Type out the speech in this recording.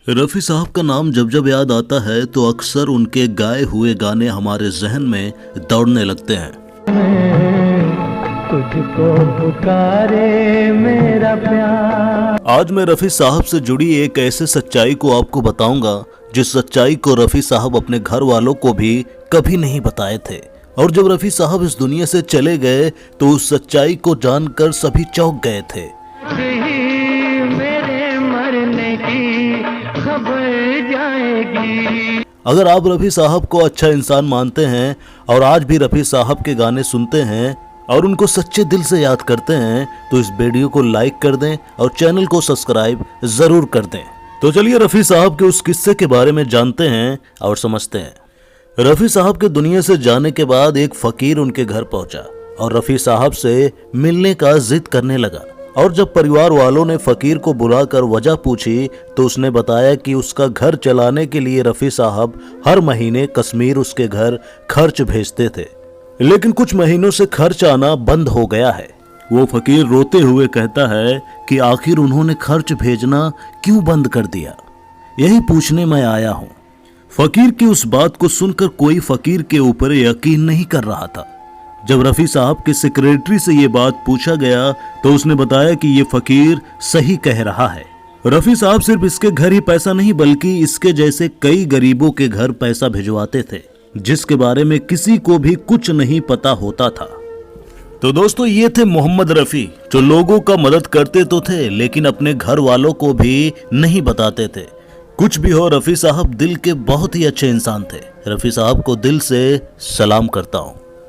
रफ़ी साहब का नाम जब जब याद आता है तो अक्सर उनके गाए हुए गाने हमारे जहन में दौड़ने लगते हैं। तुझको पुकारे मेरा प्यार। आज मैं रफ़ी साहब से जुड़ी एक ऐसे सच्चाई को आपको बताऊंगा जिस सच्चाई को रफ़ी साहब अपने घर वालों को भी कभी नहीं बताए थे। और जब रफ़ी साहब इस दुनिया से चले गए तो उस सच्चाई को जानकर सभी चौंक गए थे। मेरे मरने की खबर जाएगी। अगर आप रफ़ी साहब को अच्छा इंसान मानते हैं और आज भी रफ़ी साहब के गाने सुनते हैं और उनको सच्चे दिल से याद करते हैं तो इस वीडियो को लाइक कर दें और चैनल को सब्सक्राइब जरूर कर दें। तो चलिए रफ़ी साहब के उस किस्से के बारे में जानते हैं और समझते हैं। रफ़ी साहब के दुनिया से जाने के बाद एक फकीर उनके घर पहुंचा और रफ़ी साहब से मिलने का जिद करने लगा। और जब परिवार वालों ने फकीर को बुलाकर वजह पूछी तो उसने बताया कि उसका घर चलाने के लिए रफ़ी साहब हर महीने कश्मीर उसके घर खर्च भेजते थे, लेकिन कुछ महीनों से खर्च आना बंद हो गया है। वो फकीर रोते हुए कहता है कि आखिर उन्होंने खर्च भेजना क्यों बंद कर दिया, यही पूछने मैं आया हूँ। फकीर की उस बात को सुनकर कोई फकीर के ऊपर यकीन नहीं कर रहा था। जब रफ़ी साहब के सेक्रेटरी से ये बात पूछा गया तो उसने बताया कि ये फकीर सही कह रहा है। रफ़ी साहब सिर्फ इसके घर ही पैसा नहीं बल्कि इसके जैसे कई गरीबों के घर पैसा भिजवाते थे जिसके बारे में किसी को भी कुछ नहीं पता होता था। तो दोस्तों ये थे मोहम्मद रफ़ी जो लोगों का मदद करते तो थे लेकिन अपने घर वालों को भी नहीं बताते थे। कुछ भी हो रफ़ी साहब दिल के बहुत ही अच्छे इंसान थे। रफ़ी साहब को दिल से सलाम करता हूँ।